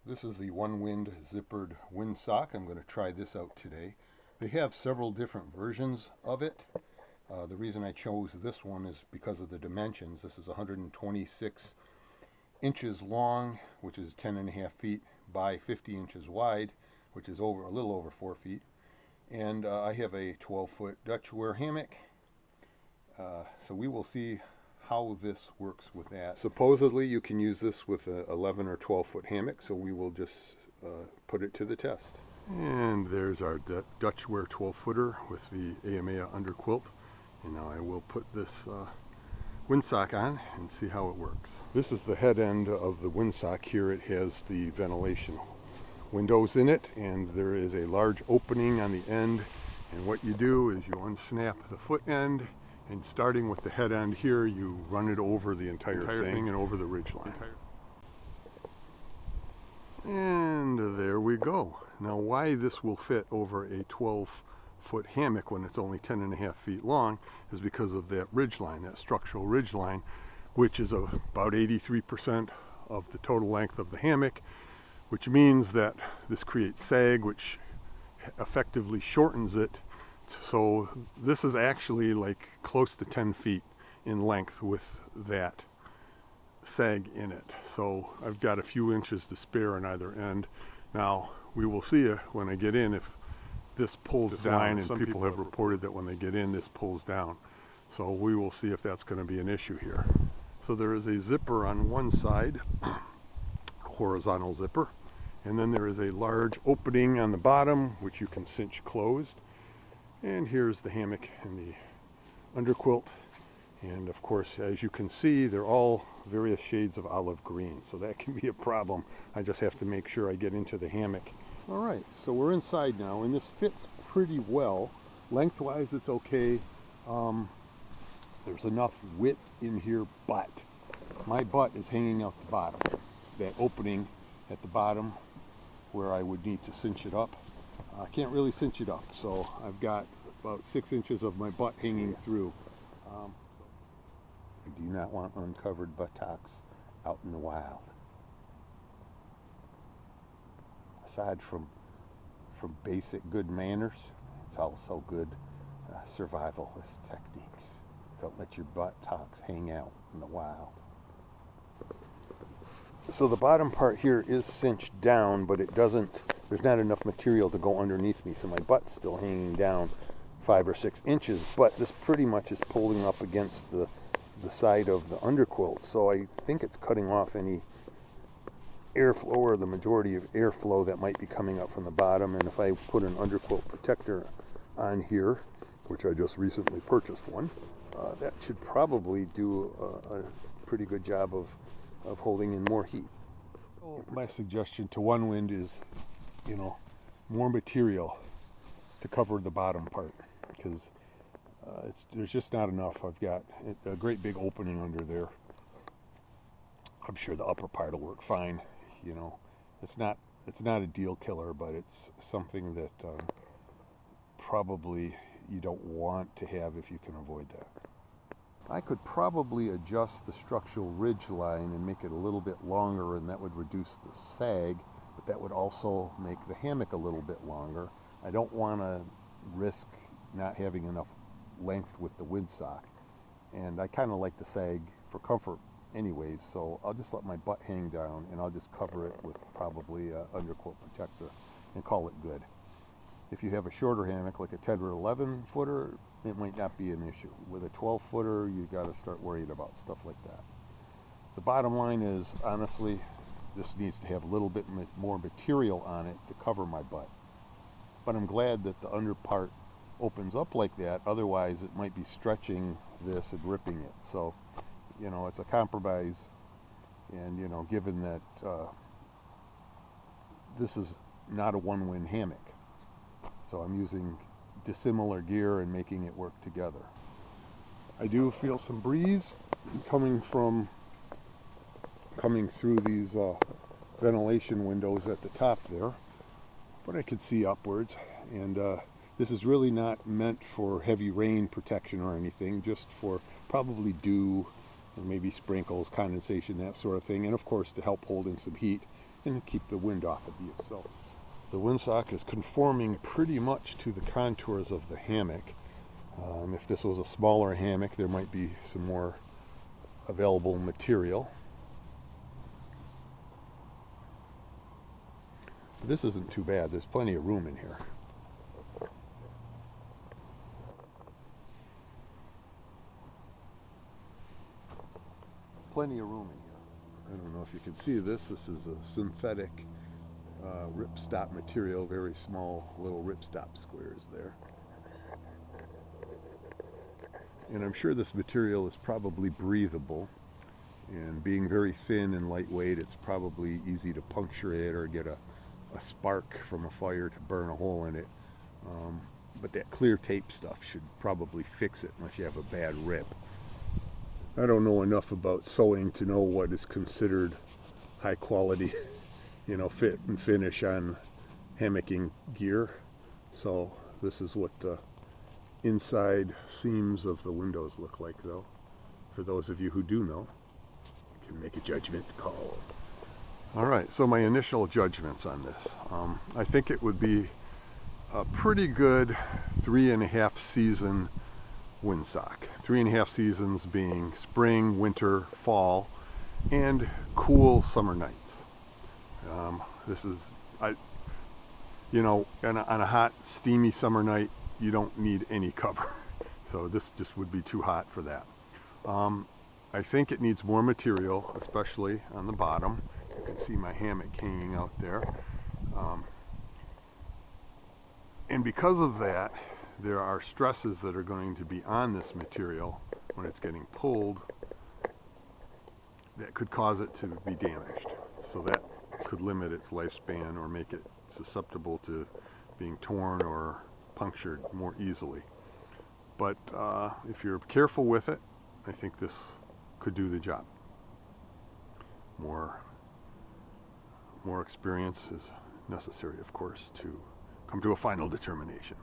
This is the Onewind zippered windsock. I'm going to try this out today. They have several different versions of it. The reason I chose this one is because of the dimensions. This is 126 inches long, which is 10.5 feet, by 50 inches wide, which is a little over 4 feet. And I have a 12-foot Dutch wear hammock. So we will see how this works with that. Supposedly you can use this with a 11 or 12-foot hammock, so we will just put it to the test. And there's our Dutch wear 12-footer with the amplify underquilt. And now I will put this windsock on and see how it works. This is the head end of the windsock. Here it has the ventilation windows in it, and there is a large opening on the end. And what you do is you unsnap the foot end, and starting with the head end here, you run it over the entire thing and over the ridgeline. And there we go. Now, why this will fit over a 12-foot hammock when it's only 10.5 feet long is because of that ridgeline, that structural ridgeline, which is about 83% of the total length of the hammock, which means that this creates sag, which effectively shortens it. So this is actually like close to 10 feet in length with that sag in it. So I've got a few inches to spare on either end. Now we will see when I get in if this pulls down, and some people have reported that when they get in this pulls down. So we will see if that's going to be an issue here. So there is a zipper on one side, horizontal zipper, and then there is a large opening on the bottom which you can cinch closed. And here's the hammock and the underquilt. And of course, as you can see, they're all various shades of olive green. So that can be a problem. I just have to make sure I get into the hammock. All right, so we're inside now, and this fits pretty well. Lengthwise, it's okay. There's enough width in here, but my butt is hanging out the bottom. That opening at the bottom where I would need to cinch it up. I can't really cinch it up, so I've got about 6 inches of my butt hanging through. I do not want uncovered buttocks out in the wild. Aside from basic good manners, it's also good survivalist techniques. Don't let your buttocks hang out in the wild. So the bottom part here is cinched down, but it doesn't, there's not enough material to go underneath me, so my butt's still hanging down 5 or 6 inches, but this pretty much is pulling up against the side of the underquilt, so I think it's cutting off any airflow, or the majority of airflow that might be coming up from the bottom. And if I put an underquilt protector on here, which I just recently purchased one, that should probably do a pretty good job of holding in more heat. My suggestion to Onewind is, more material to cover the bottom part, because there's just not enough. I've got a great big opening under there. I'm sure the upper part will work fine. It's not a deal killer, but it's something that probably you don't want to have if you can avoid that. I could probably adjust the structural ridge line and make it a little bit longer, and that would reduce the sag, but that would also make the hammock a little bit longer. I don't want to risk not having enough length with the windsock, and I kind of like the sag for comfort anyways, so I'll just let my butt hang down, and I'll just cover it with probably an underquilt protector and call it good. If you have a shorter hammock, like a 10 or 11 footer, it might not be an issue. With a 12 footer, you got to start worrying about stuff like that. The bottom line is, honestly, this needs to have a little bit more material on it to cover my butt. But I'm glad that the under part opens up like that, otherwise it might be stretching this and ripping it. So it's a compromise, and given that this is not a Onewind hammock, so I'm using dissimilar gear and making it work together. I do feel some breeze coming through these ventilation windows at the top there, but I can see upwards, and this is really not meant for heavy rain protection or anything, just for probably dew, or maybe sprinkles, condensation, that sort of thing, and of course to help hold in some heat. and keep the wind off of you. So the windsock is conforming pretty much to the contours of the hammock. If this was a smaller hammock, there might be some more available material. But this isn't too bad. There's plenty of room in here. Plenty of room in here. I don't know if you can see this. This is a synthetic ripstop material, very small little ripstop squares there. And I'm sure this material is probably breathable, and being very thin and lightweight, it's probably easy to puncture it or get a spark from a fire to burn a hole in it. But that clear tape stuff should probably fix it unless you have a bad rip. I don't know enough about sewing to know what is considered high quality, fit and finish on hammocking gear. So this is what the inside seams of the windows look like, though. For those of you who do know, you can make a judgment call. All right, so my initial judgments on this. I think it would be a pretty good 3.5 season windsock. 3.5 seasons being spring, winter, fall, and cool summer nights. This is, on a hot, steamy summer night, you don't need any cover. So this just would be too hot for that. I think it needs more material, especially on the bottom. You can see my hammock hanging out there. And because of that, there are stresses that are going to be on this material when it's getting pulled that could cause it to be damaged. So that could limit its lifespan or make it susceptible to being torn or punctured more easily. But if you're careful with it, I think this could do the job. More experience is necessary, of course, to come to a final determination.